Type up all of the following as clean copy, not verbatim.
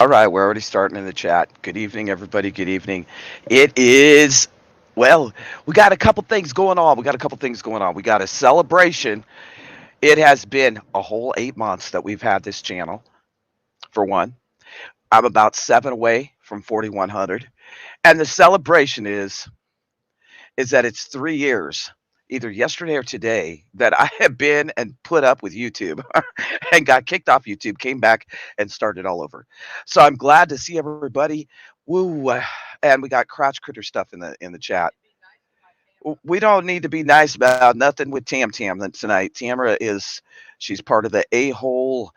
All right, we're already starting in the chat. Good evening, everybody. Good evening. It is, well, we got a couple things going on. We got a celebration. It has been a whole 8 months that we've had this channel, for one. I'm about seven away from 4,100. And the celebration is that it's 3 years, either yesterday or today, that I have been and put up with YouTube and got kicked off YouTube, came back and started all over. So I'm glad to see everybody. Woo! And we got crotch critter stuff in the chat. We don't need to be nice about nothing with Tam Tam tonight. Tamara is she's part of the a hole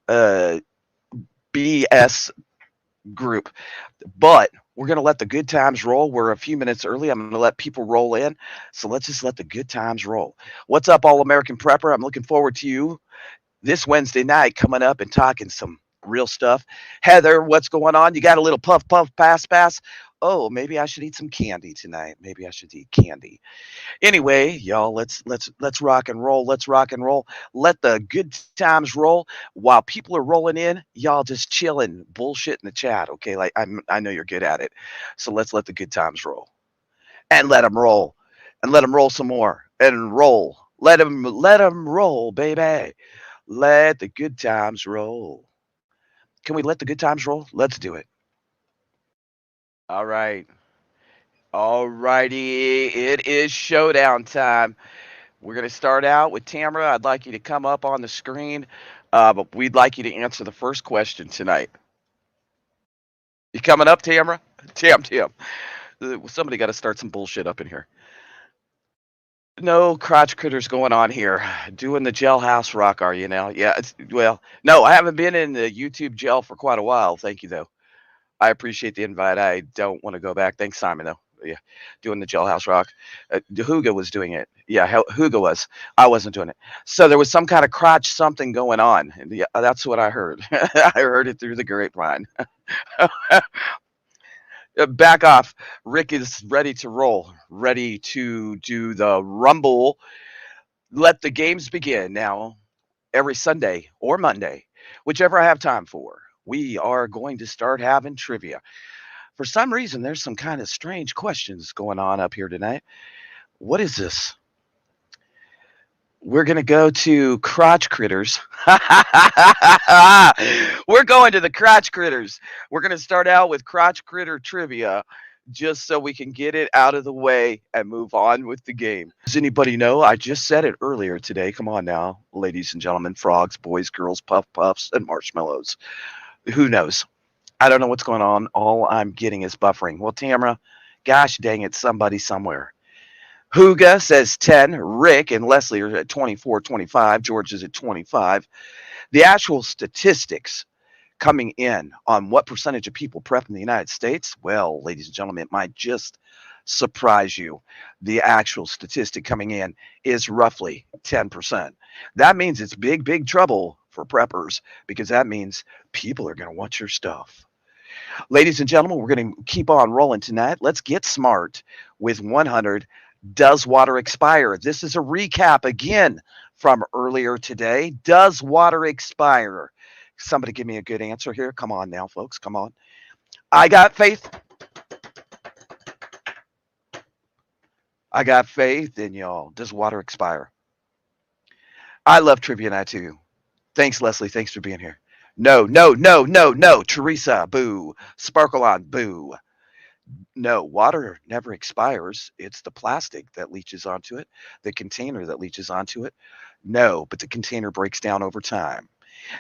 uh, BS group. But we're going to let the good times roll. We're a few minutes early. I'm going to let people roll in. So let's just let the good times roll. What's up, All American Prepper? I'm looking forward to you this Wednesday night coming up and talking some real stuff. Heather, what's going on? You got a little puff, puff, pass, pass. Oh, maybe I should eat some candy tonight. Maybe I should eat candy. Anyway, y'all, let's rock and roll. Let's rock and roll. Let the good times roll while people are rolling in. Y'all just chilling, bullshit in the chat. Okay, like I know you're good at it. So let's let the good times roll and let them roll and let them roll some more and roll. Let them roll, baby. Let the good times roll. Can we let the good times roll? Let's do it. All right. All righty. It is showdown time. We're going to start out with Tamara. I'd like you to come up on the screen, but we'd like you to answer the first question tonight. You coming up, Tamara? Tam. Somebody got to start some bullshit up in here. No crotch critters going on here. Doing the jailhouse rock, are you now? Yeah, well, no, I haven't been in the YouTube jail for quite a while. Thank you, though. I appreciate the invite. I don't want to go back. Thanks, Simon, though. Yeah, doing the jailhouse rock. Hugo was doing it. Yeah, Hugo was. I wasn't doing it. So there was some kind of crotch something going on. Yeah, that's what I heard. I heard it through the grapevine. Back off. Rick is ready to roll, ready to do the rumble. Let the games begin now. Every Sunday or Monday, whichever I have time for, we are going to start having trivia. For some reason, there's some kind of strange questions going on up here tonight. What is this? We're going to go to crotch critters. We're going to the crotch critters. We're going to start out with crotch critter trivia just so we can get it out of the way and move on with the game. Does anybody know? I just said it earlier today. Come on now, ladies and gentlemen, frogs, boys, girls, puff puffs, and marshmallows. Who knows? I don't know what's going on. All I'm getting is buffering. Well, Tamara, gosh dang it, somebody somewhere. Huga says 10. Rick and Leslie are at 24, 25. George is at 25. The actual statistics coming in on what percentage of people prep in the United States, well, ladies and gentlemen, it might just surprise you. The actual statistic coming in is roughly 10%. That means it's big, big trouble for preppers because that means people are going to want your stuff. Ladies and gentlemen, we're going to keep on rolling tonight. Let's get smart with 100. Does water expire? This is a recap again from earlier today. Does water expire? Somebody give me a good answer here. Come on now, folks. Come on. I got faith. I got faith in y'all. Does water expire? I love trivia night too. Thanks, Leslie. Thanks for being here. No. Teresa, boo. Sparkle on, boo. No, water never expires. It's the plastic that leaches onto it, the container that leaches onto it. No, but the container breaks down over time.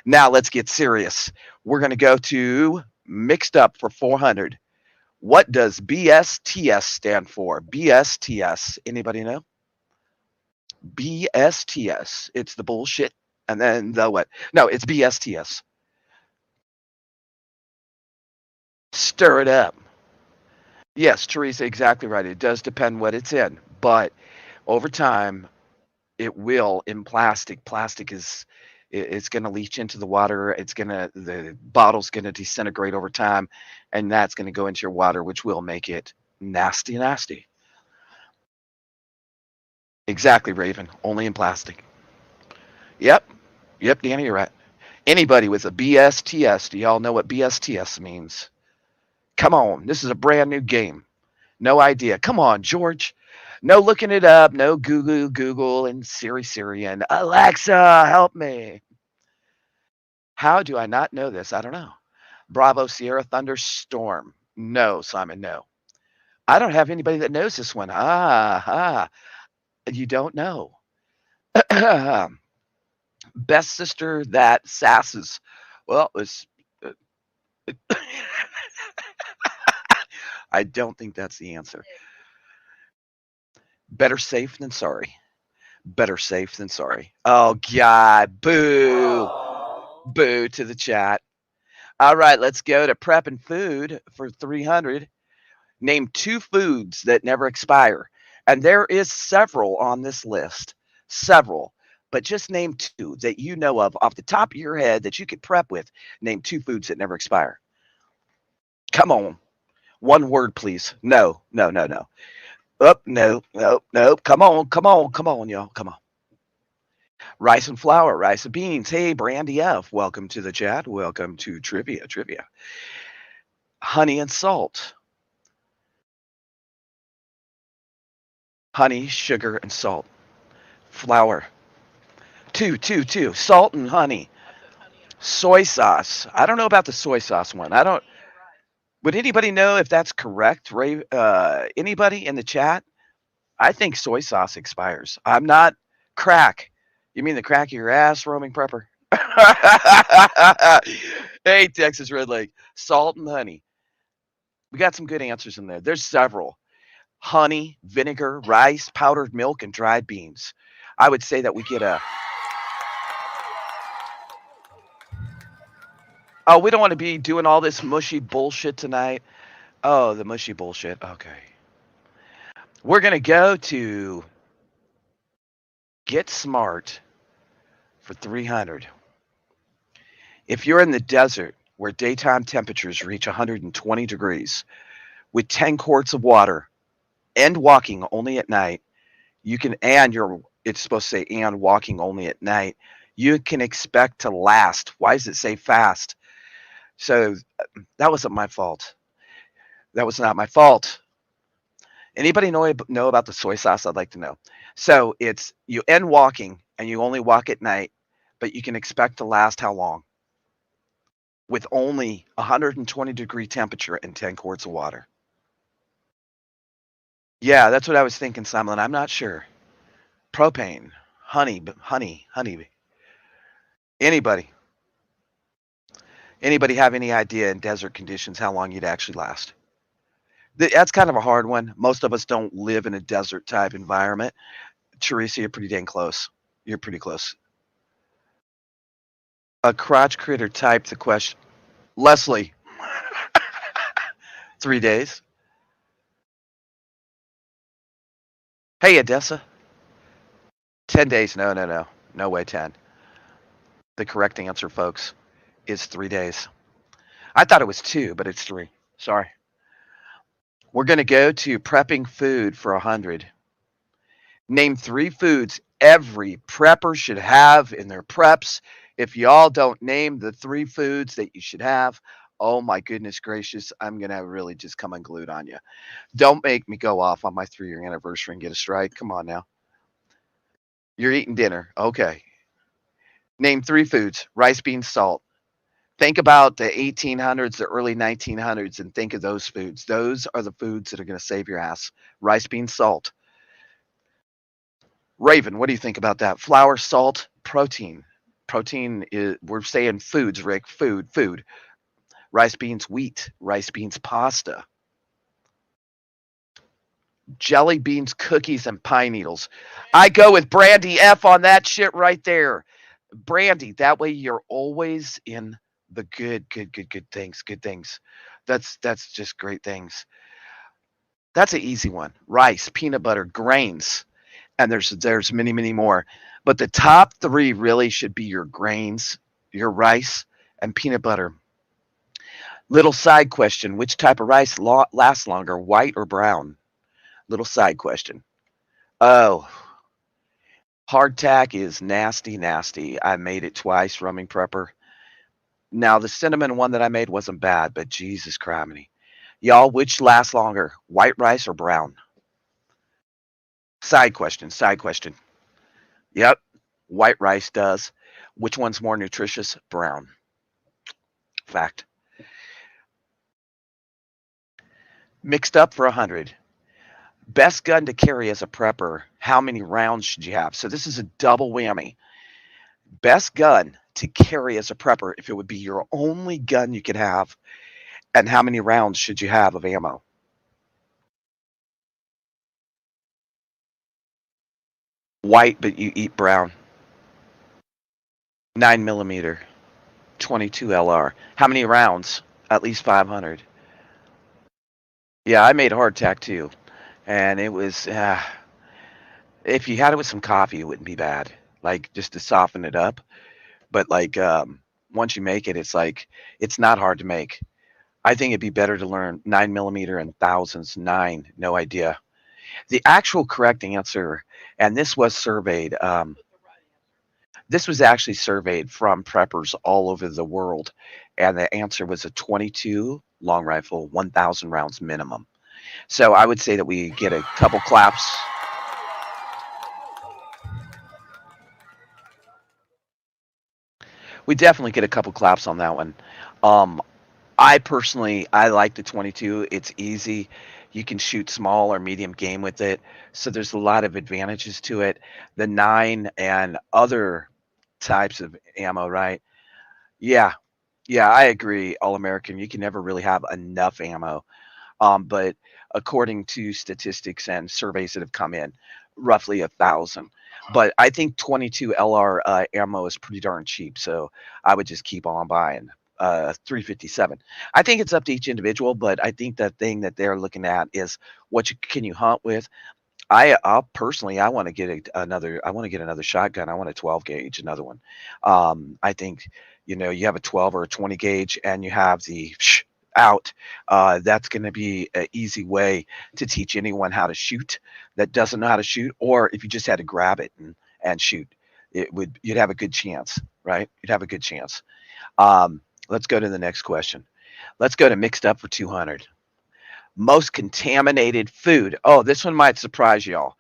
Now let's get serious. We're going to go to mixed up for 400. What does BSTS stand for? BSTS. Anybody know? BSTS. It's the bullshit. And then the what? No, it's BSTS. Stir it up. Yes, Teresa, exactly right. It does depend what it's in, but over time, it will in plastic. Plastic is it's going to leach into the water. The bottle's going to disintegrate over time, and that's going to go into your water, which will make it nasty, nasty. Exactly, Raven. Only in plastic. Yep, Danny, you're right. Anybody with a BSTS, do y'all know what BSTS means? Come on, this is a brand new game. No idea. Come on, George. No looking it up. No Google, and Siri, and Alexa, help me. How do I not know this? I don't know. Bravo Sierra Thunderstorm. No, Simon, no. I don't have anybody that knows this one. You don't know. Best sister that sasses. Well, it's. I don't think that's the answer. Better safe than sorry. Better safe than sorry. Oh, God. Boo. Boo to the chat. All right, let's go to prep and food for 300. Name 2 foods that never expire. And there is several on this list. Several. But just name 2 that you know of off the top of your head that you could prep with. Name 2 foods that never expire. Come on. One word, please. No. Oh, no. Come on, y'all. Come on. Rice and flour, rice and beans. Hey, Brandy F. Welcome to the chat. Welcome to Trivia. Honey and salt. Honey, sugar, and salt. Flour. Two. Salt and honey. Soy sauce. I don't know about the soy sauce one. I don't. Would anybody know if that's correct? Ray, anybody in the chat? I think soy sauce expires. I'm not crack. You mean the crack of your ass, roaming prepper? Hey, Texas Red Lake. Salt and honey. We got some good answers in there. There's several. Honey, vinegar, rice, powdered milk, and dried beans. I would say that we get a. Oh, we don't want to be doing all this mushy bullshit tonight. Oh, the mushy bullshit. Okay. We're going to go to Get Smart for 300. If you're in the desert where daytime temperatures reach 120 degrees with 10 quarts of water and walking only at night, it's supposed to say and walking only at night, you can expect to last. Why does it say fast? So that wasn't my fault. That was not my fault. Anybody know about the soy sauce? I'd like to know. So it's you end walking and you only walk at night, but you can expect to last how long? With only 120-degree temperature and 10 quarts of water. Yeah, that's what I was thinking, Simon. I'm not sure. Propane, honey. Anybody have any idea in desert conditions how long you'd actually last? That's kind of a hard one. Most of us don't live in a desert type environment. Teresa, you're pretty dang close. You're pretty close. A crotch critter typed the question. Leslie. 3 days. Hey, Odessa. 10 days. No. No way, 10. The correct answer, folks, is 3 days. I thought it was 2, but it's 3. Sorry. We're going to go to prepping food for 100. Name 3 foods every prepper should have in their preps. If y'all don't name the 3 foods that you should have, oh my goodness gracious, I'm going to really just come unglued on you. Don't make me go off on my 3-year anniversary and get a strike. Come on now. You're eating dinner. Okay. Name 3 foods. Rice, beans, salt. Think about the 1800s, the early 1900s, and think of those foods. Those are the foods that are going to save your ass. Rice, beans, salt. Raven, what do you think about that? Flour, salt, protein. Protein is, we're saying foods, Rick. Food. Rice, beans, wheat. Rice, beans, pasta. Jelly beans, cookies, and pine needles. I go with Brandy F on that shit right there. Brandy, that way you're always in the good things. Good things. That's just great things. That's an easy one. Rice, peanut butter, grains, and there's many more. But the top 3 really should be your grains, your rice, and peanut butter. Little side question: which type of rice lasts longer, white or brown? Little side question. Oh, hardtack is nasty. I made it twice, rumming prepper. Now, the cinnamon one that I made wasn't bad, but Jesus criminy. Y'all, which lasts longer, white rice or brown? Side question, side question. Yep, white rice does. Which one's more nutritious? Brown. Fact. Mixed up for 100. Best gun to carry as a prepper. How many rounds should you have? So this is a double whammy. Best gun to carry as a prepper if it would be your only gun you could have, and how many rounds should you have of ammo? White, but you eat brown. 9 millimeter, 22 LR. How many rounds? At least 500. Yeah, I made hardtack too, and it was. If you had it with some coffee, it wouldn't be bad. Like just to soften it up. But like once you make it, it's like it's not hard to make. I think it'd be better to learn 9 millimeter and thousands. Nine, no idea. The actual correct answer, and this was surveyed. This was actually surveyed from preppers all over the world, and the answer was a 22 long rifle, 1,000 rounds minimum. So I would say that we get a couple claps. We definitely get a couple claps on that one. Um, I personally, I like the 22. It's easy. You can shoot small or medium game with it. So there's a lot of advantages to it. The 9 and other types of ammo, right? Yeah. Yeah, I agree, All American. You can never really have enough ammo. But according to statistics and surveys that have come in, roughly 1,000. But I think 22 LR ammo is pretty darn cheap, so I would just keep on buying 357. I think it's up to each individual, but I think the thing that they're looking at is what you can you hunt with. I'll personally, I want to get another. I want to get another shotgun. I want a 12 gauge, another one. I think you have a 12 or a 20 gauge, and you have the out. That's going to be an easy way to teach anyone how to shoot that doesn't know how to shoot, or if you just had to grab it and shoot, you'd have a good chance, right? You'd have a good chance. Let's go to the next question. Let's go to mixed up for 200. Most contaminated food. Oh, this one might surprise y'all.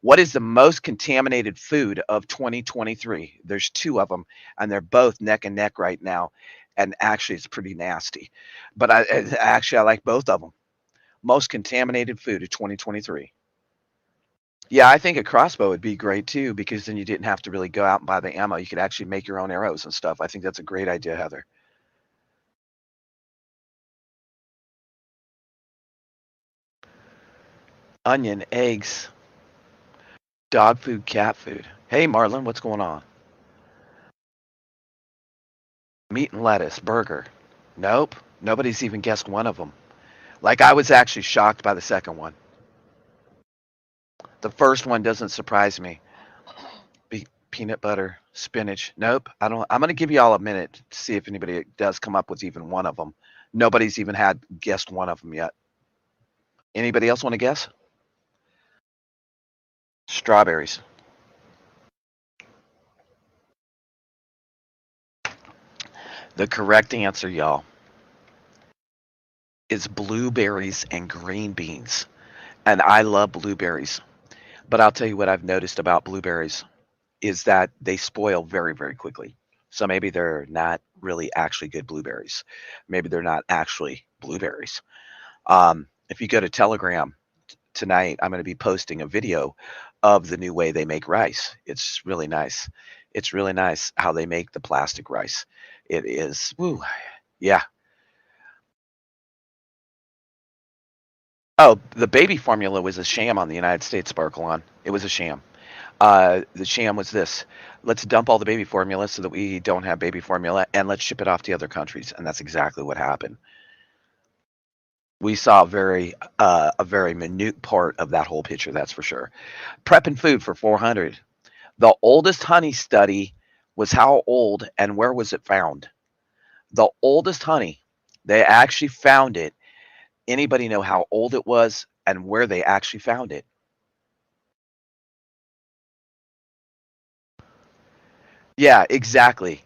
What is the most contaminated food of 2023? There's two of them, and they're both neck and neck right now. And actually, it's pretty nasty. But I like both of them. Most contaminated food of 2023. Yeah, I think a crossbow would be great too, because then you didn't have to really go out and buy the ammo. You could actually make your own arrows and stuff. I think that's a great idea, Heather. Onion, eggs, dog food, cat food. Hey, Marlon, what's going on? Meat and lettuce, burger. Nope. Nobody's even guessed one of them. Like, I was actually shocked by the second one. The first one doesn't surprise me. Peanut butter, spinach. Nope. I don't. I'm going to give you all a minute to see if anybody does come up with even one of them. Nobody's even had guessed one of them yet. Anybody else want to guess? Strawberries. The correct answer, y'all, is blueberries and green beans. And I love blueberries. But I'll tell you what I've noticed about blueberries is that they spoil very, very quickly. So maybe they're not really actually good blueberries. Maybe they're not actually blueberries. If you go to Telegram tonight, I'm going to be posting a video of the new way they make rice. It's really nice. It's really nice how they make the plastic rice. It is, woo, yeah. Oh, the baby formula was a sham on the United States, Sparkle on. It was a sham. The sham was this: let's dump all the baby formula so that we don't have baby formula, and let's ship it off to other countries. And that's exactly what happened. We saw a very minute part of that whole picture. That's for sure. Prepping food for 400. The oldest honey study was how old and where was it found? The oldest honey, they actually found it. Anybody know how old it was and where they actually found it? Yeah, exactly.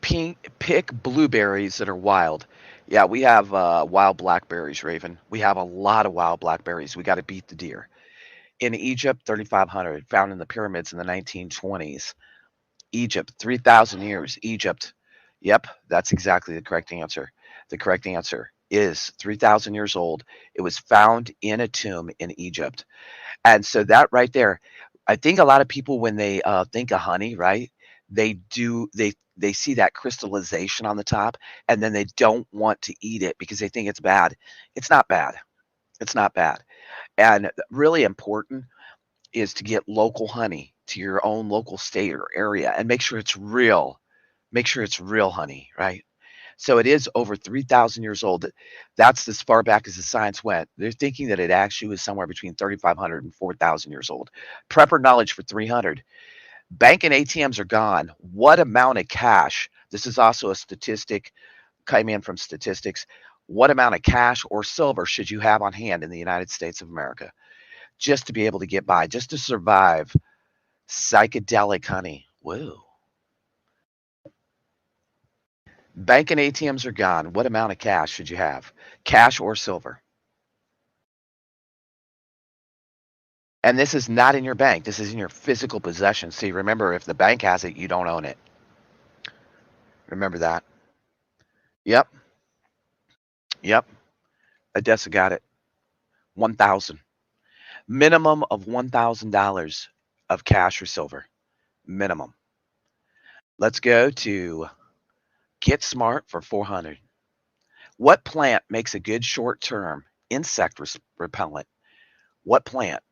Pick blueberries that are wild. Yeah, we have wild blackberries, Raven. We have a lot of wild blackberries. We got to beat the deer. In Egypt, 3,500, found in the pyramids in the 1920s. Egypt, 3,000 years. Egypt. Yep, that's exactly the correct answer. The correct answer is 3,000 years old. It was found in a tomb in Egypt. And so that right there, I think a lot of people when they think of honey, right? They see that crystallization on the top, and then they don't want to eat it because they think it's bad. It's not bad. It's not bad. And really important is to get local honey to your own local state or area and make sure it's real. Make sure it's real honey, right? So it is over 3,000 years old. That's as far back as the science went. They're thinking that it actually was somewhere between 3,500 and 4,000 years old. Prepper knowledge for 300. Bank and ATMs are gone. What amount of cash? This is also a statistic, came in from statistics. What amount of cash or silver should you have on hand in the United States of America just to be able to get by, just to survive psychedelic honey? Whoa. Bank and ATMs are gone. What amount of cash should you have? Cash or silver? And this is not in your bank. This is in your physical possession. See, remember, if the bank has it, you don't own it. Remember that. Yep. Yep. Odessa got it. 1,000. Minimum of $1,000 of cash or silver. Minimum. Let's go to Get Smart for 400. What plant makes a good short-term insect repellent? What plant?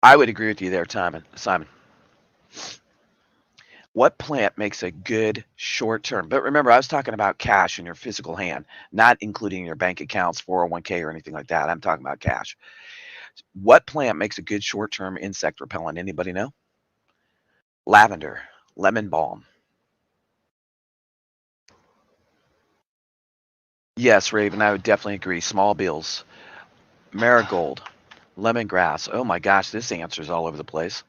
I would agree with you there, Simon. What plant makes a good short term? But remember, I was talking about cash in your physical hand, not including your bank accounts, 401k, or anything like that. I'm talking about cash. What plant makes a good short term insect repellent? Anybody know? Lavender, lemon balm. Yes, Raven, I would definitely agree. Small bills, marigold, lemongrass. Oh my gosh, this answer's all over the place.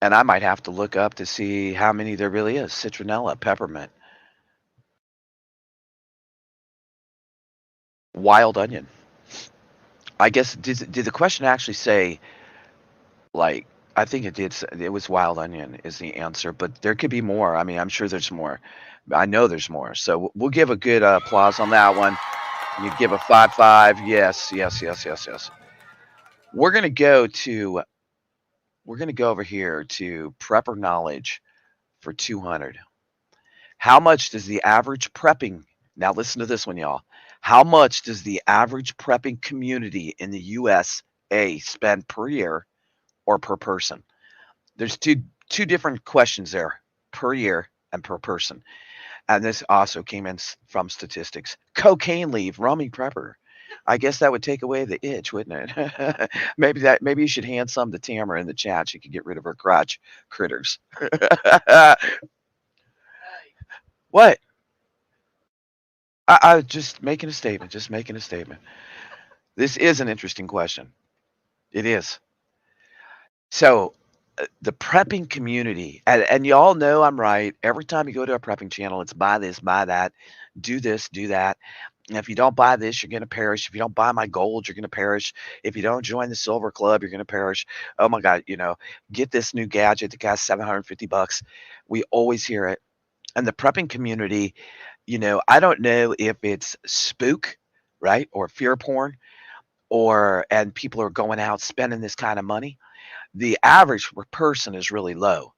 And I might have to look up to see how many there really is. Citronella, peppermint, wild onion. I guess did the question actually say like I think it did. It was wild onion is the answer, but there could be more. I mean, I'm sure there's more. I know there's more. So we'll give a good applause on that one. You give a 5-5. Yes, yes, yes, yes, yes. We're gonna go to we're gonna go over here to prepper knowledge for 200. How much does the average prepping? Now listen to this one, y'all. How much does the average prepping community in the USA spend per year or per person? There's two different questions there, per year and per person. And this also came in from statistics. Cocaine leaf, roaming prepper. I guess that would take away the itch, wouldn't it? Maybe you should hand some to Tamara in the chat. She could get rid of her crotch critters. What? I was just making a statement. Just making a statement. This is an interesting question. It is. So the prepping community, and you all know I'm right. Every time you go to a prepping channel, it's buy this, buy that, do this, do that. And if you don't buy this, you're going to perish. If you don't buy my gold, you're going to perish. If you don't join the silver club, you're going to perish. Oh my God, get this new gadget that costs $750. We always hear it. And the prepping community, I don't know if it's spook, right? Or fear porn, and people are going out spending this kind of money. The average per person is really low,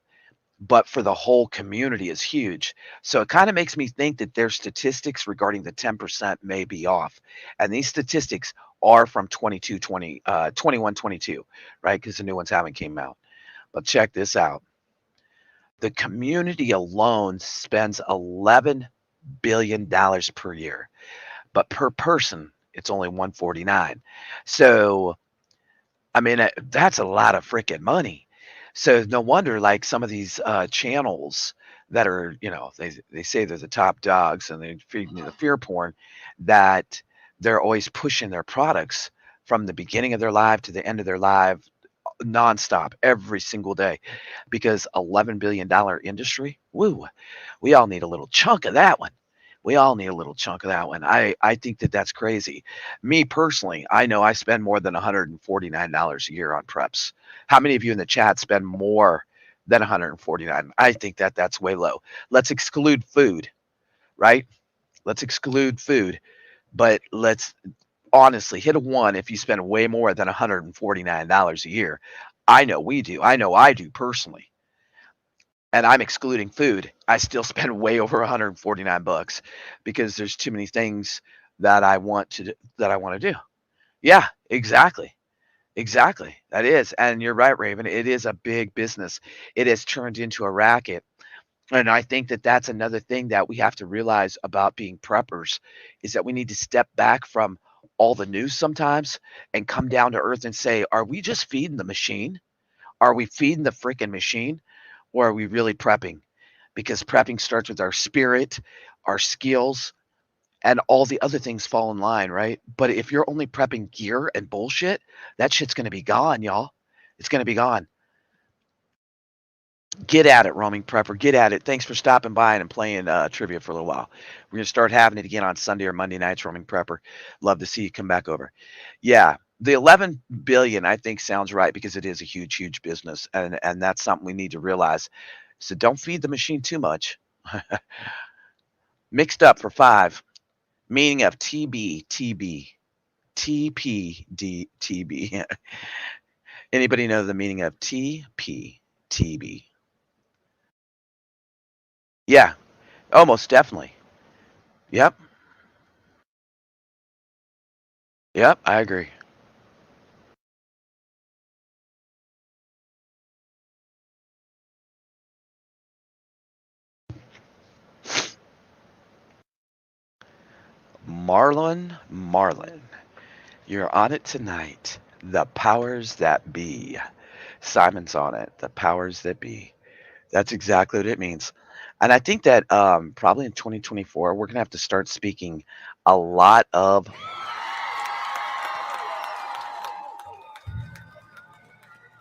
but for the whole community is huge. So it kind of makes me think that their statistics regarding the 10% may be off. And these statistics are from 21, 22, right? Because the new ones haven't came out. But check this out. The community alone spends $11 billion per year, but per person, it's only 149. So, I mean, that's a lot of freaking money. So no wonder, like some of these channels that are, they say they're the top dogs and they feed me the fear porn, that they're always pushing their products from the beginning of their life to the end of their life, nonstop every single day because $11 billion industry. Woo, we all need a little chunk of that one. We all need a little chunk of that one. I think that that's crazy. Me personally, I know I spend more than $149 a year on preps. How many of you in the chat spend more than 149? I think that that's way low. Let's exclude food, right? Let's exclude food, but let's honestly hit a one if you spend way more than $149 a year. I know we do. I know I do personally. And I'm excluding food. I still spend way over 149 bucks because there's too many things that I want to do. Yeah, exactly. Exactly. That is. And you're right, Raven. It is a big business. It has turned into a racket. And I think that that's another thing that we have to realize about being preppers is that we need to step back from all the news sometimes and come down to earth and say, are we just feeding the machine? Are we feeding the freaking machine? Or are we really prepping? Because prepping starts with our spirit, our skills, and all the other things fall in line, right? But if you're only prepping gear and bullshit, that shit's going to be gone, y'all. It's going to be gone. Get at it, roaming prepper. Get at it. Thanks for stopping by and playing trivia for a little while. We're gonna start having it again on Sunday or Monday nights, roaming prepper. Love to see you come back over. Yeah, the 11 billion I think sounds right because it is a huge, huge business, and that's something we need to realize. So don't feed the machine too much. Mixed up for five. Meaning of TB, TB, TPD, TB. Anybody know the meaning of TP, TB? Yeah, almost definitely. Yep. Yep, I agree. Marlon, you're on it tonight. The powers that be. Simon's on it. The powers that be. That's exactly what it means. And I think that probably in 2024, we're going to have to start speaking a lot of.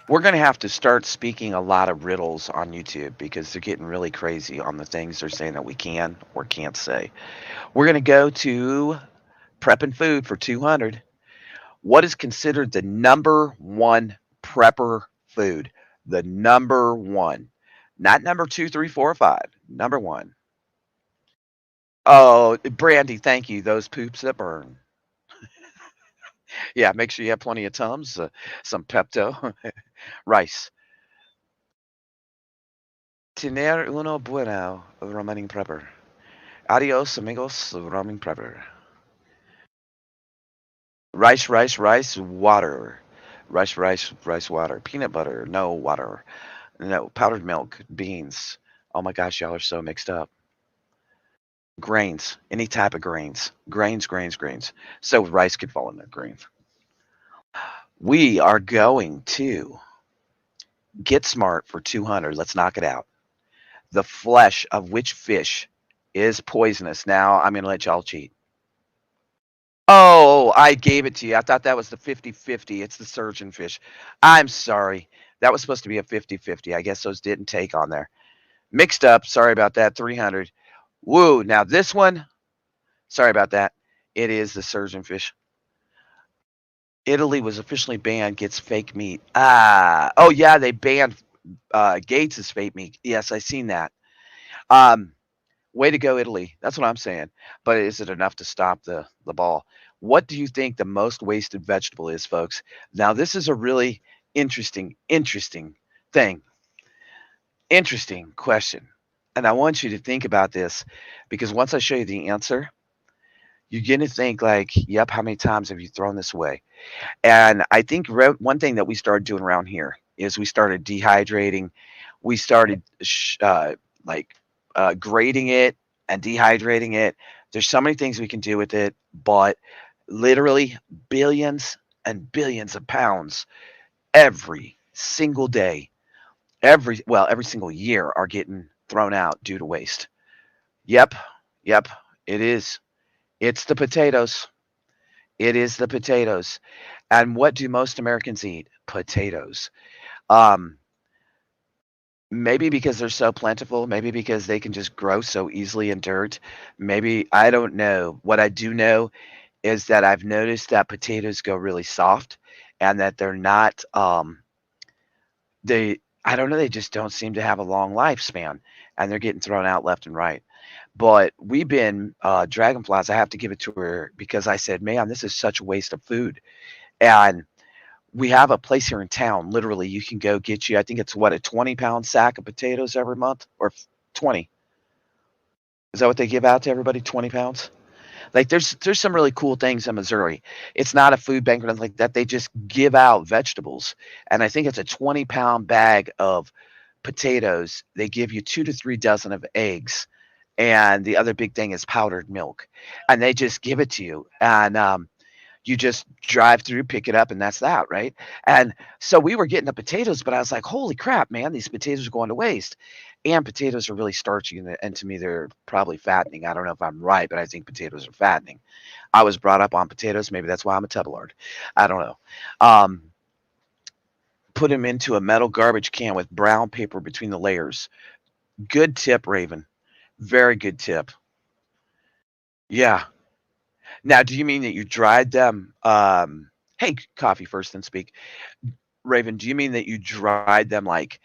We're going to have to start speaking a lot of riddles on YouTube because they're getting really crazy on the things they're saying that we can or can't say. We're going to go to prepping food for 200. What is considered the number one prepper food? The number one, not number two, three, four, five. Number one. Oh, Brandy, thank you. Those poops that burn. Yeah, make sure you have plenty of Tums, some Pepto, rice. Tener uno bueno, roaming prepper. Adios, amigos, roaming prepper. Rice, water. Rice, water. Peanut butter, no water. No, powdered milk, beans. Oh my gosh, y'all are so mixed up. Grains, any type of grains. Grains. So rice could fall in there, grains. We are going to get smart for 200. Let's knock it out. The flesh of which fish is poisonous? Now I'm going to let y'all cheat. Oh, I gave it to you. I thought that was the 50-50. It's the surgeon fish. I'm sorry. That was supposed to be a 50-50. I guess those didn't take on there. Mixed up. Sorry about that. 300. Woo. Now this one, sorry about that. It is the surgeon fish. Italy was officially banned, gets fake meat. Ah. Oh, yeah, they banned Gates' fake meat. Yes, I seen that. Um, Way to go, Italy. That's what I'm saying. But is it enough to stop the ball? What do you think the most wasted vegetable is, folks? Now, this is a really interesting thing. Interesting question. And I want you to think about this because once I show you the answer, you're going to think like, yep, how many times have you thrown this away? And I think one thing that we started doing around here is we started dehydrating. We started like grading it and dehydrating it. There's so many things we can do with it, but literally billions and billions of pounds every single day, every single year are getting thrown out due to waste. Yep, yep, it is. It's the potatoes. It is the potatoes. And what do most Americans eat? potatoes. Um, Maybe because they're so plentiful, maybe because they can just grow so easily in dirt. Maybe I don't know. What I do know is that I've noticed that potatoes go really soft and that they're not they I don't know, they just don't seem to have a long lifespan and they're getting thrown out left and right. But we've been dragonflies, I have to give it to her because I said, "Man, this is such a waste of food." And we have a place here in town, literally, you can go get you I think it's what, a 20-pound sack of potatoes every month or 20. Is that what they give out to everybody, 20 pounds? Like, there's some really cool things in Missouri. It's not a food bank or nothing like that, they just give out vegetables, and I think it's a 20-pound bag of potatoes. They give you 2 to 3 dozen of eggs, and the other big thing is powdered milk, and they just give it to you, and, you just drive through, pick it up, and that's that, right? And so we were getting the potatoes, but I was like, "Holy crap, man, these potatoes are going to waste." And potatoes are really starchy, and to me, they're probably fattening. I don't know if I'm right, but I think potatoes are fattening. I was brought up on potatoes. Maybe that's why I'm a Tubblard. I don't know. Um, put them into a metal garbage can with brown paper between the layers. Good tip, Raven. Very good tip. Yeah. Now, do you mean that you dried them? Hey, coffee first, then speak. Raven, do you mean that you dried them, like,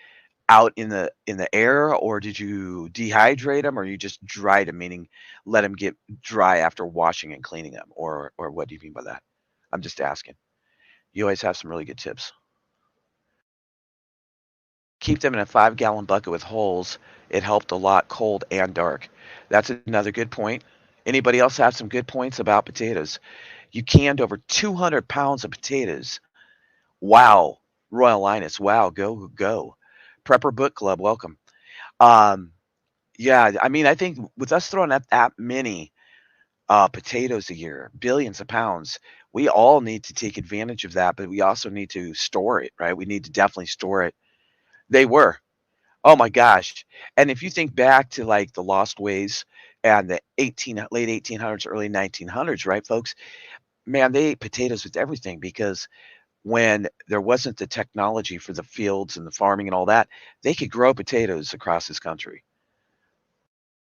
out in the air, or did you dehydrate them, or you just dried them, meaning let them get dry after washing and cleaning them, or what do you mean by that? I'm just asking. You always have some really good tips. Keep them in a 5-gallon bucket with holes. It helped a lot cold and dark. That's another good point. Anybody else have some good points about potatoes? You canned over 200 pounds of potatoes. Wow. Royal Linus. Wow. Go, go. Prepper Book Club. Welcome. Um, yeah, I mean, I think with us throwing out that many potatoes a year, billions of pounds, we all need to take advantage of that, but we also need to store it, right? We need to definitely store it. They were. Oh my gosh. And if you think back to like the Lost Ways and the late 1800s, early 1900s, right, folks? Man, they ate potatoes with everything because when there wasn't the technology for the fields and the farming and all that, they could grow potatoes across this country.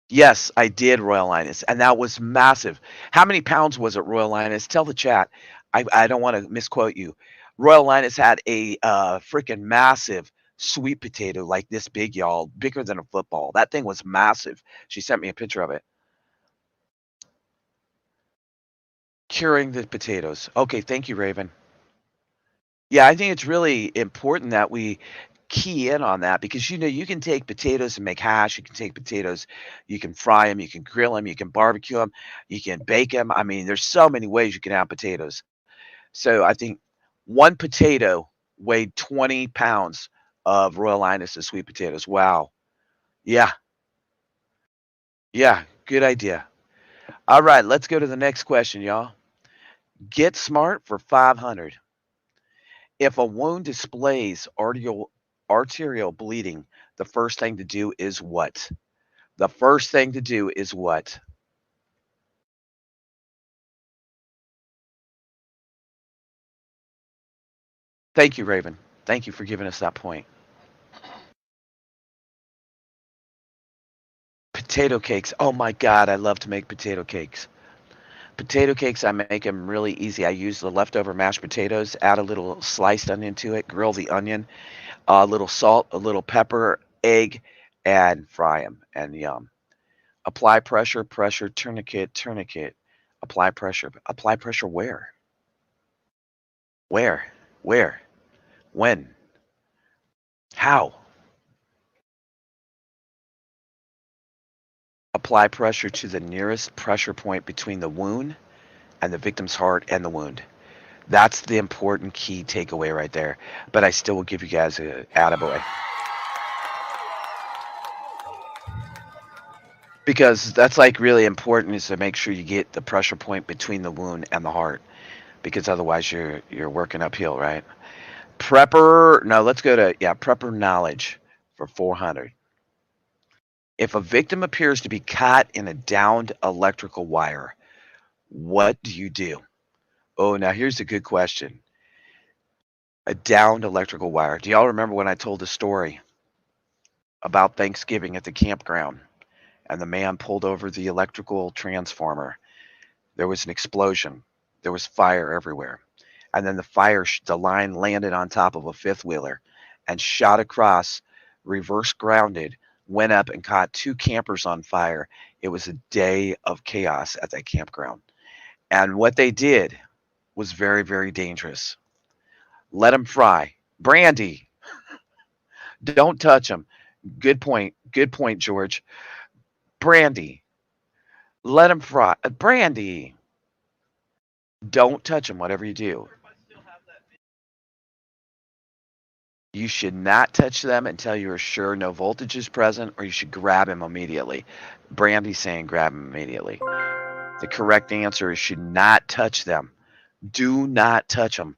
Yes, I did, Royal Linus, and that was massive. How many pounds was it, Royal Linus? Tell the chat. I don't wanna misquote you. Royal Linus had a, freaking massive sweet potato like this big, y'all, bigger than a football. That thing was massive. She sent me a picture of it. Curing the potatoes. Okay, thank you, Raven. Yeah, I think it's really important that we key in on that because, you can take potatoes and make hash, you can take potatoes, you can fry them, you can grill them, you can barbecue them, you can bake them. I mean, there's so many ways you can have potatoes. So I think 1 potato weighed 20 pounds of Royal Highness's sweet potatoes. Wow. Yeah, yeah, good idea. Alright, let's go to the next question, y'all. Get smart for 500. If a wound displays arterial bleeding, the first thing to do is what? The first thing to do is what? Thank you, Raven. Thank you for giving us that point. Potato cakes. Oh my god, I love to make potato cakes. Potato cakes, I make them really easy. I use the leftover mashed potatoes, add a little sliced onion to it, grill the onion, a little salt, a little pepper, egg, and fry them. And yum. Apply pressure, pressure, tourniquet, tourniquet. Apply pressure. Apply pressure where? Where? Where? When? How? Apply pressure to the nearest pressure point between the wound and the victim's heart and the wound. That's the important key takeaway right there. But I still will give you guys a attaboy. Because that's like really important is to make sure you get the pressure point between the wound and the heart. Because otherwise you're working uphill, right? Prepper no, let's go to prepper knowledge for 400. If a victim appears to be caught in a downed electrical wire, what do you do? Oh, now here's a good question. A downed electrical wire. Do y'all remember when I told the story about Thanksgiving at the campground and the man pulled over the electrical transformer? There was an explosion. There was fire everywhere. And then the line landed on top of a fifth wheeler and shot across, reverse grounded, went up and caught two campers on fire. It was a day of chaos at that campground. And what they did was very, very dangerous. Let them fry. Brandy, don't touch them. Good point. Good point, George. Brandy, let them fry. Brandy, don't touch them, whatever you do. You should not touch them until you are sure no voltage is present, or you should grab him immediately. Brandy's saying grab him immediately. The correct answer is should not touch them. Do not touch them.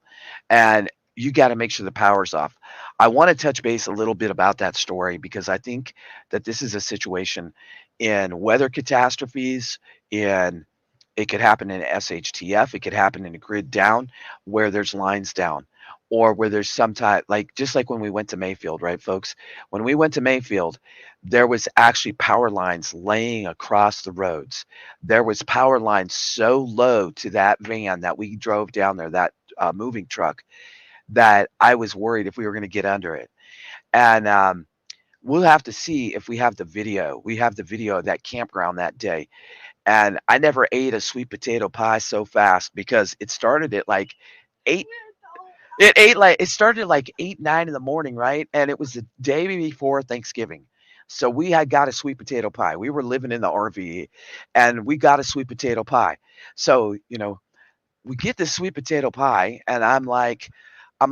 And you got to make sure the power's off. I want to touch base a little bit about that story because I think that this is a situation in weather catastrophes, in it could happen in SHTF, it could happen in a grid down where there's lines down or where there's some type like just like when we went to Mayfield, right folks? When we went to Mayfield, there was actually power lines laying across the roads. There was power lines so low to that van that we drove down there, that moving truck, that I was worried if we were going to get under it. And we'll have to see if we have the video. We have the video of that campground that day. And I never ate a sweet potato pie so fast because it started at like 8. It started like 8, 9 in the morning, right? And it was the day before Thanksgiving. So we had got a sweet potato pie. We were living in the RV and we got a sweet potato pie. So, we get this sweet potato pie and I'm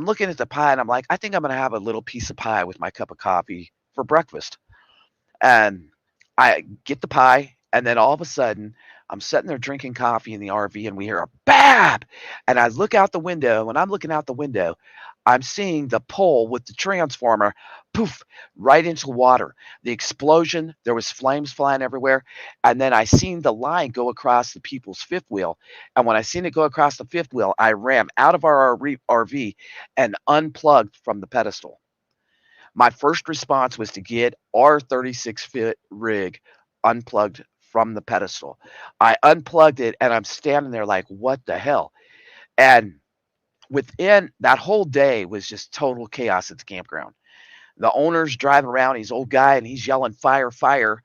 looking at the pie and I'm like, I think I'm going to have a little piece of pie with my cup of coffee for breakfast. And I get the pie, and then all of a sudden, I'm sitting there drinking coffee in the RV, and we hear a bab. And I look out the window. When I'm looking out the window, I'm seeing the pole with the transformer, poof, right into water. The explosion, there was flames flying everywhere. And then I seen the line go across the people's fifth wheel. And when I seen it go across the fifth wheel, I ran out of our RV and unplugged from the pedestal. My first response was to get our 36-foot rig unplugged from the pedestal. I unplugged it and I'm standing there like, what the hell? And within that whole day was just total chaos at the campground. The owner's driving around, he's an old guy, and he's yelling, fire, fire.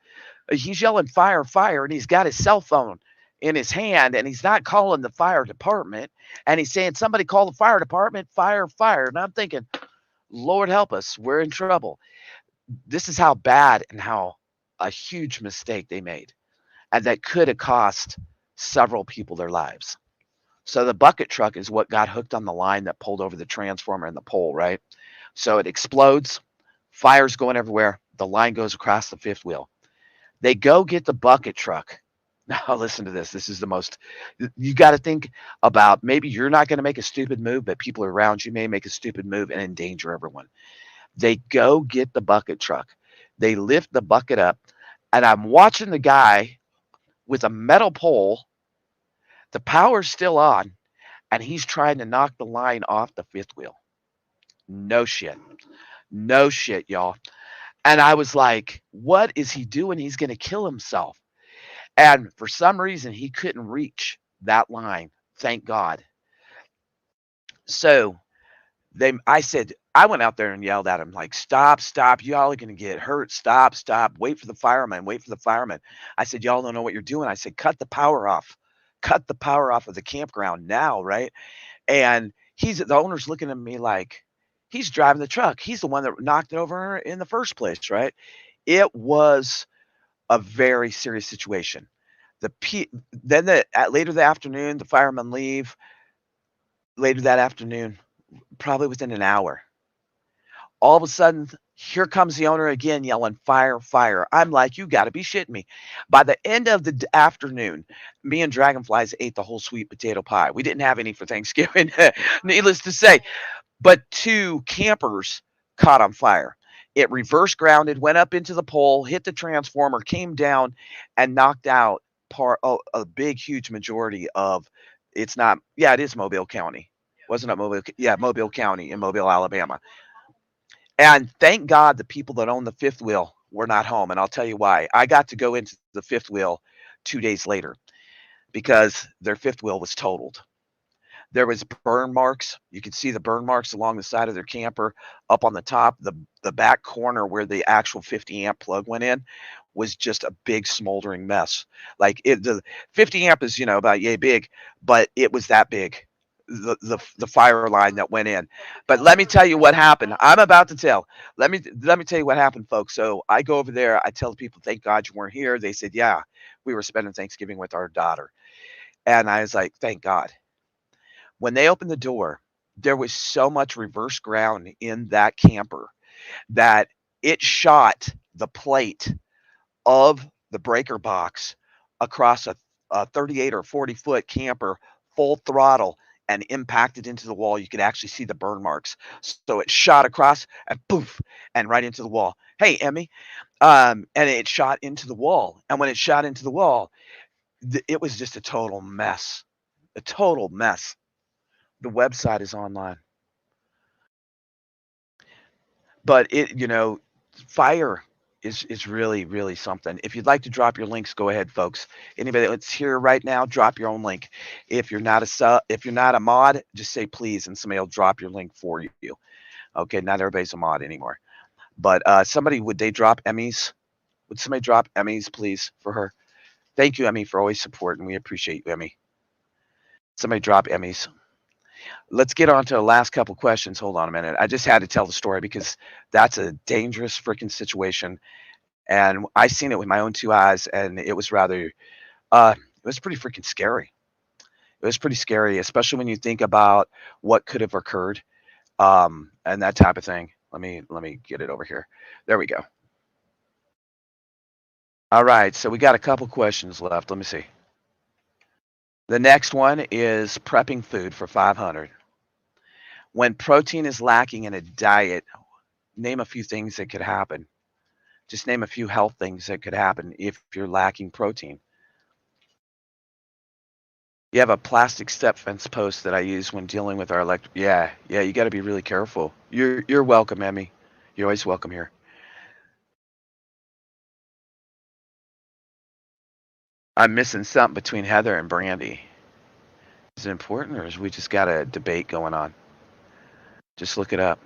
He's yelling, fire, fire, and he's got his cell phone in his hand, and he's not calling the fire department. And he's saying, somebody call the fire department, fire, fire. And I'm thinking, Lord help us, we're in trouble. This is how bad and how a huge mistake they made, and that could have cost several people their lives. So the bucket truck is what got hooked on the line that pulled over the transformer and the pole, right? So it explodes, fire's going everywhere, the line goes across the fifth wheel. They go get the bucket truck. Now listen to this. This is the most you got to think about. Maybe you're not going to make a stupid move, but people around you may make a stupid move and endanger everyone. They go get the bucket truck. They lift the bucket up, and I'm watching the guy with a metal pole. The power's still on, and he's trying to knock the line off the fifth wheel. No shit. No shit, y'all. And I was like, what is he doing? He's going to kill himself. And for some reason, he couldn't reach that line. Thank God. So I said, I went out there and yelled at him, like, stop, stop. Y'all are going to get hurt. Stop, stop. Wait for the fireman. Wait for the fireman. I said, y'all don't know what you're doing. I said, cut the power off. Cut the power off of the campground now, right? And the owner's looking at me like he's driving the truck. He's the one that knocked it over in the first place, right? It was a very serious situation. Later that afternoon, the firemen leave. Later that afternoon, probably within an hour, all of a sudden, here comes the owner again yelling, fire, fire. I'm like, you got to be shitting me. By the end of the afternoon, me and Dragonflies ate the whole sweet potato pie. We didn't have any for Thanksgiving, needless to say. But two campers caught on fire. It reverse grounded, went up into the pole, hit the transformer, came down, and knocked out a big, huge majority of. It's not. Yeah, it is Mobile County. wasn't it Mobile? Yeah, Mobile County in Mobile, Alabama. And thank God the people that own the fifth wheel were not home. And I'll tell you why. I got to go into the fifth wheel 2 days later because their fifth wheel was totaled. There was burn marks. You could see the burn marks along the side of their camper, up on the top. The back corner where the actual 50 amp plug went in was just a big smoldering mess. Like the 50 amp is about yay big, but it was that big. The fire line that went in. But let me tell you what happened. I'm about to tell. Let me tell you what happened, folks. So I go over there. I tell the people, "Thank God you weren't here." They said, "Yeah, we were spending Thanksgiving with our daughter." And I was like, "Thank God." When they opened the door, there was so much reverse ground in that camper that it shot the plate of the breaker box across a 38 or 40-foot camper full throttle and impacted into the wall. You could actually see the burn marks. So it shot across and poof and right into the wall. Hey, Emmy. And it shot into the wall. And when it shot into the wall, it was just a total mess. A total mess. The website is online. But fire is really, really something. If you'd like to drop your links, go ahead, folks. Anybody that's here right now, drop your own link. If you're not a mod, just say please, and somebody will drop your link for you. Okay, not everybody's a mod anymore. But would they drop Emmys? Would somebody drop Emmys, please, for her? Thank you, Emmy, for always supporting. We appreciate you, Emmy. Somebody drop Emmys. Let's get on to the last couple questions. Hold on a minute. I just had to tell the story because that's a dangerous freaking situation. And I seen it with my own two eyes, and it was it was pretty freaking scary. It was pretty scary, especially when you think about what could have occurred, and that type of thing. Let me get it over here. There we go. All right, so we got a couple questions left. Let me see. The next one is prepping food for 500. When protein is lacking in a diet, name a few things that could happen. Just name a few health things that could happen if you're lacking protein. You have a plastic step fence post that I use when dealing with our electric. Yeah, yeah, you got to be really careful. You're welcome, Emmy. You're always welcome here. I'm missing something between Heather and Brandy. Is it important, or is we just got a debate going on? Just look it up.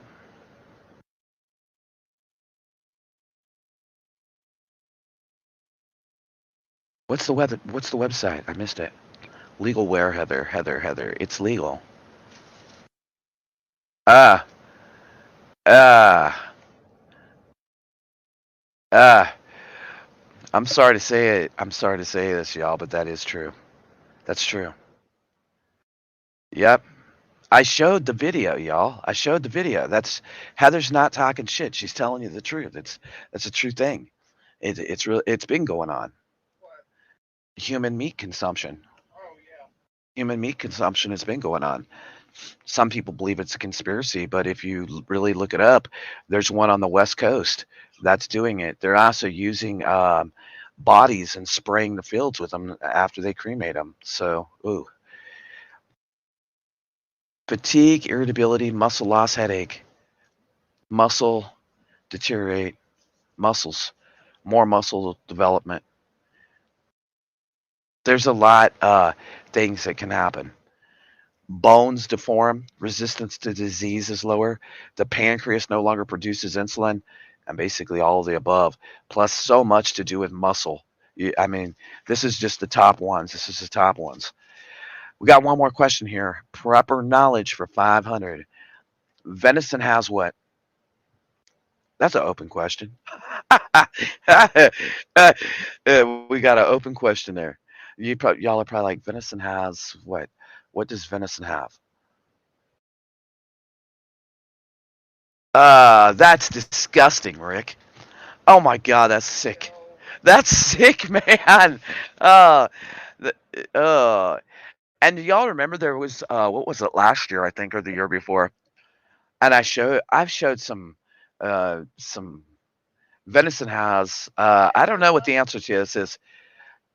What's the website? I missed it. Legal wear, Heather, Heather, Heather. It's legal. Ah, ah, ah. I'm sorry to say it. I'm sorry to say this, y'all, but that is true. That's true. Yep. I showed the video, y'all. I showed the video. That's Heather's not talking shit. She's telling you the truth. That's a true thing. It's real. It's been going on. Human meat consumption. Human meat consumption has been going on. Some people believe it's a conspiracy, but if you really look it up, there's one on the West Coast that's doing it. They're also using bodies and spraying the fields with them after they cremate them. So, ooh, fatigue, irritability, muscle loss, headache, muscle deteriorate, muscles, more muscle development. There's a lot things that can happen. Bones deform, resistance to disease is lower, the pancreas no longer produces insulin, and basically all of the above, plus so much to do with muscle. I mean, this is just the top ones. This is the top ones. We got one more question here. Proper knowledge for 500. Venison has what? That's an open question. We got an open question there. Y'all are probably like, venison has what? What does venison have? That's disgusting, Rick. Oh my God, that's sick. That's sick, man. Uh, the, uh, and do y'all remember there was what was it last year, I think, or the year before? And I've showed some venison has I don't know what the answer to this is.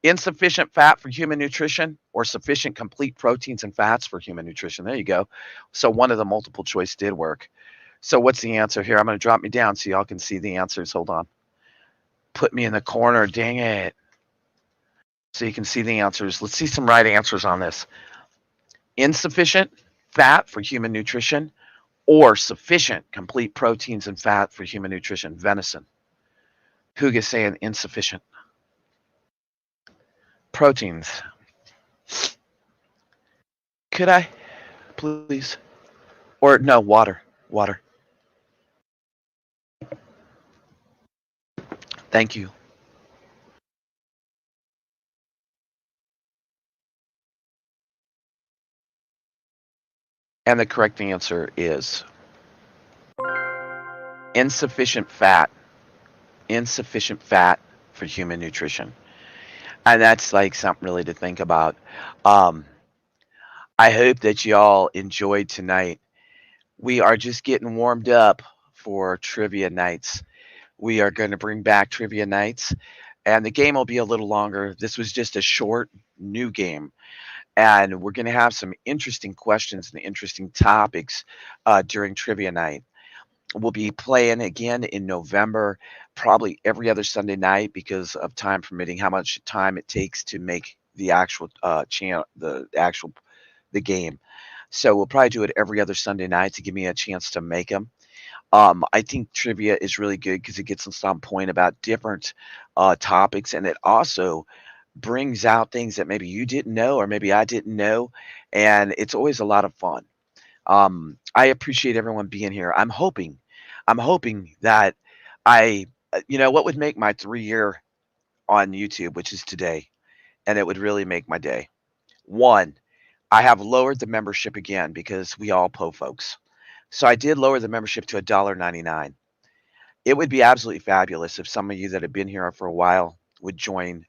Insufficient fat for human nutrition. or sufficient complete proteins and fats for human nutrition? There you go. So one of the multiple choice did work. So what's the answer here? I'm going to drop me down so y'all can see the answers. Hold on. Put me in the corner. Dang it. So you can see the answers. Let's see some right answers on this. Insufficient fat for human nutrition or sufficient complete proteins and fat for human nutrition. Venison. Huga's saying insufficient. Proteins. Could I, please? Or no, water. Water. Thank you. And the correct answer is insufficient fat. Insufficient fat for human nutrition. And that's like something really to think about. Um, I hope that y'all enjoyed tonight. We are just getting warmed up for trivia nights. We are going to bring back trivia nights, and the game will be a little longer. This was just a short new game, and we're going to have some interesting questions and interesting topics during trivia night. We'll be playing again in November, probably every other Sunday night because of time permitting, how much time it takes to make the actual channel, the game. So we'll probably do it every other Sunday night to give me a chance to make them. I think trivia is really good because it gets us on point about different topics, and it also brings out things that maybe you didn't know or maybe I didn't know, and it's always a lot of fun. I appreciate everyone being here. I'm hoping that what would make my 3 year on YouTube, which is today, and it would really make my day. One, I have lowered the membership again because we all po folks. So I did lower the membership to $1.99. It would be absolutely fabulous if some of you that have been here for a while would join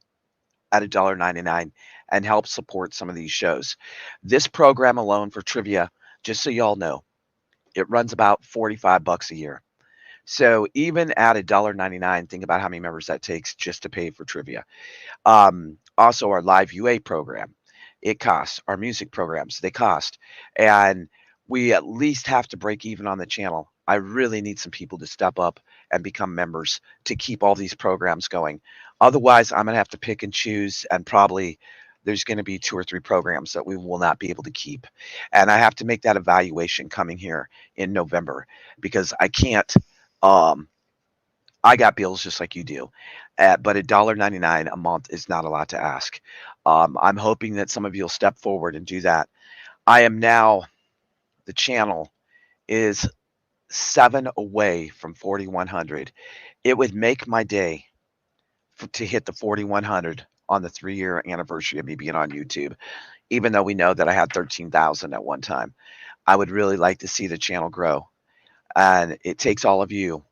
at $1.99 and help support some of these shows. This program alone for trivia, just so y'all know, it runs about 45 bucks a year. So even at $1.99, think about how many members that takes just to pay for trivia. Also, our live UA program, it costs. Our music programs, they cost. And we at least have to break even on the channel. I really need some people to step up and become members to keep all these programs going. Otherwise, I'm going to have to pick and choose, and probably there's going to be 2 or 3 programs that we will not be able to keep. And I have to make that evaluation coming here in November because I can't. Um, I got bills just like you do, but $1.99 a month is not a lot to ask. I'm hoping that some of you will step forward and do that. I am now, the channel is 7 away from 4,100. It would make my day to hit the 4,100 on the 3 year anniversary of me being on YouTube, even though we know that I had 13,000 at one time. I would really like to see the channel grow. And it takes all of you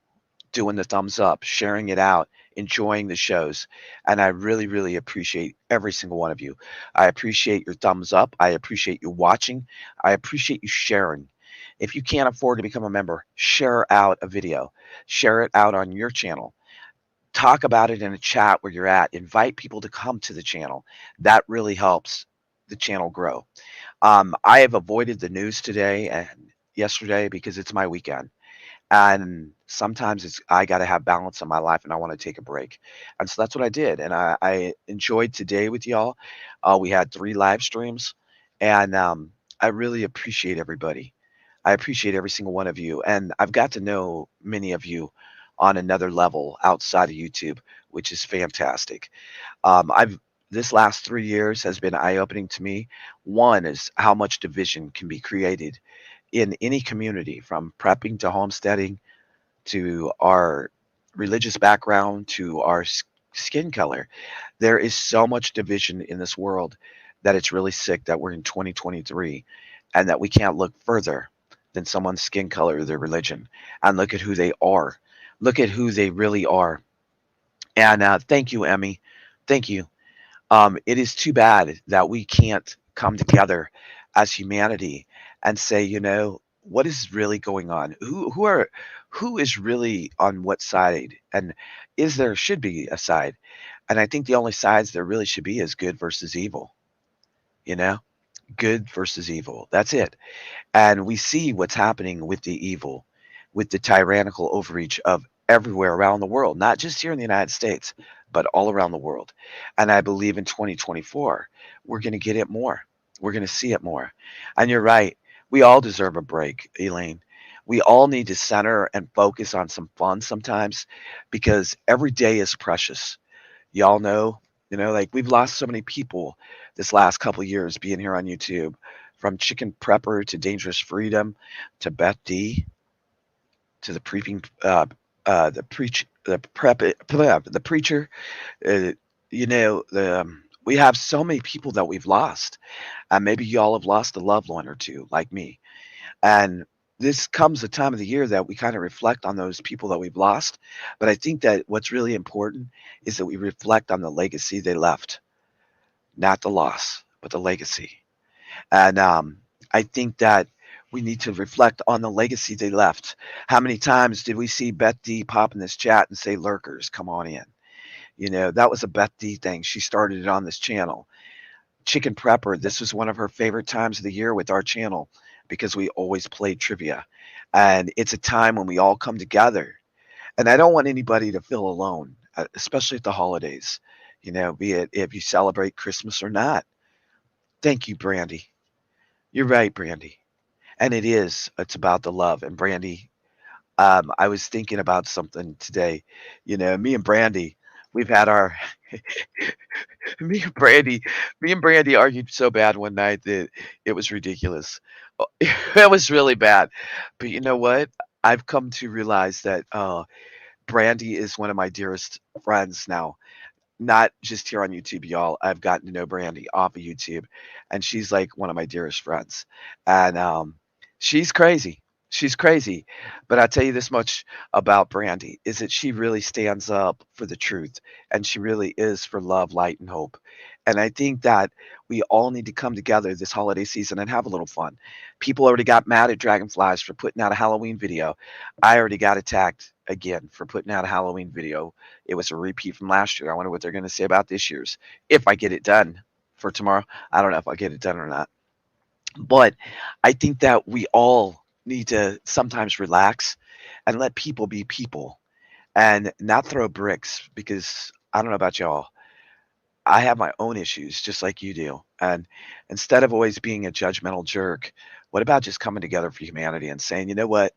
doing the thumbs up, sharing it out, enjoying the shows. And I really, really appreciate every single one of you. I appreciate your thumbs up. I appreciate you watching. I appreciate you sharing. If you can't afford to become a member, share out a video, share it out on your channel. Talk about it in a chat where you're at. Invite people to come to the channel. That really helps the channel grow. I have avoided the news today and yesterday because it's my weekend. And sometimes I got to have balance in my life and I want to take a break. And so that's what I did. And I enjoyed today with y'all. We had 3 live streams, and I really appreciate everybody. I appreciate every single one of you. And I've got to know many of you on another level outside of YouTube, which is fantastic. I've This last 3 years has been eye-opening to me. One is how much division can be created in any community, from prepping to homesteading to our religious background to our skin color. There is so much division in this world that it's really sick that we're in 2023 and that we can't look further than someone's skin color or their religion and look at who they are. Look at who they really are. And thank you, Emmy. Thank you. It is too bad that we can't come together as humanity and say, what is really going on? Who is really on what side? And should be a side? And I think the only sides there really should be is good versus evil. you know? Good versus evil. That's it. And we see what's happening with the evil, with the tyrannical overreach of everywhere around the world, not just here in the United States, but all around the world. And I believe in 2024, we're going to get it more. We're going to see it more. And you're right. We all deserve a break, Elaine. We all need to center and focus on some fun sometimes because every day is precious. Y'all know, like we've lost so many people this last couple of years being here on YouTube, from Chicken Prepper to Dangerous Freedom to Beth D to the preaching, the preacher. Uh, we have so many people that we've lost, and maybe y'all have lost a loved one or two, like me. And this comes a time of the year that we kind of reflect on those people that we've lost. But I think that what's really important is that we reflect on the legacy they left, not the loss, but the legacy. And I think that we need to reflect on the legacy they left. How many times did we see Beth D pop in this chat and say, "Lurkers, come on in"? That was a Beth D thing. She started it on this channel. Chicken Prepper, this was one of her favorite times of the year with our channel because we always played trivia. And it's a time when we all come together. And I don't want anybody to feel alone, especially at the holidays, be it if you celebrate Christmas or not. Thank you, Brandy. You're right, Brandy. And it's about the love. And Brandy, I was thinking about something today. Me and Brandy, we've had our me and Brandy, me and Brandy argued so bad one night that it was ridiculous. It was really bad. But you know what? I've come to realize that Brandy is one of my dearest friends now. Not just here on YouTube, y'all. I've gotten to know Brandy off of YouTube, and she's like one of my dearest friends. And she's crazy. She's crazy. But I'll tell you this much about Brandy is that she really stands up for the truth, and she really is for love, light, and hope. And I think that we all need to come together this holiday season and have a little fun. People already got mad at Dragonflies for putting out a Halloween video. I already got attacked again for putting out a Halloween video. It was a repeat from last year. I wonder what they're going to say about this year's. If I get it done for tomorrow, I don't know if I'll get it done or not. But I think that we all need to sometimes relax and let people be people and not throw bricks because I don't know about y'all. I have my own issues just like you do. And instead of always being a judgmental jerk, what about just coming together for humanity and saying, you know what?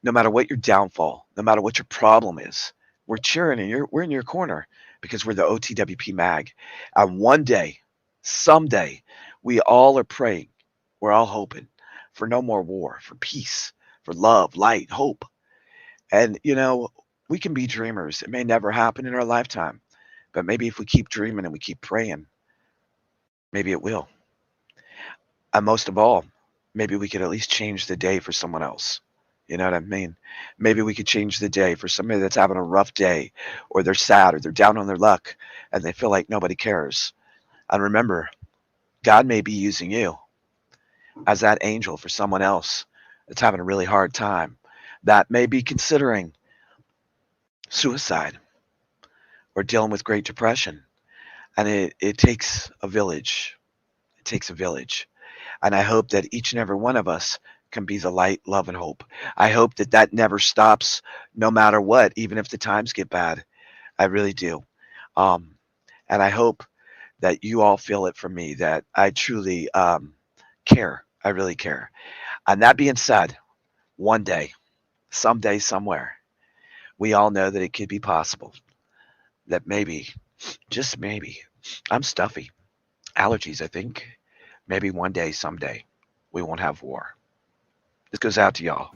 No matter what your downfall, no matter what your problem is, we're cheering and we're in your corner because we're the OTWP mag. And one day, someday, we all are praying, we're all hoping for no more war, for peace, for love, light, hope. And we can be dreamers. It may never happen in our lifetime, but maybe if we keep dreaming and we keep praying, maybe it will. And most of all, maybe we could at least change the day for someone else. You know what I mean? Maybe we could change the day for somebody that's having a rough day, or they're sad, or they're down on their luck, and they feel like nobody cares. And remember, God may be using you as that angel for someone else that's having a really hard time, that may be considering suicide or dealing with Great Depression. And it takes a village. It takes a village. And I hope that each and every one of us can be the light, love, and hope. I hope that that never stops no matter what, even if the times get bad. I really do. Um, and I hope that you all feel it from me, that I truly care. I really care. And that being said, one day, someday, somewhere, we all know that it could be possible. That maybe, just maybe, I'm stuffy. Allergies, I think. Maybe one day, someday, we won't have war. This goes out to y'all.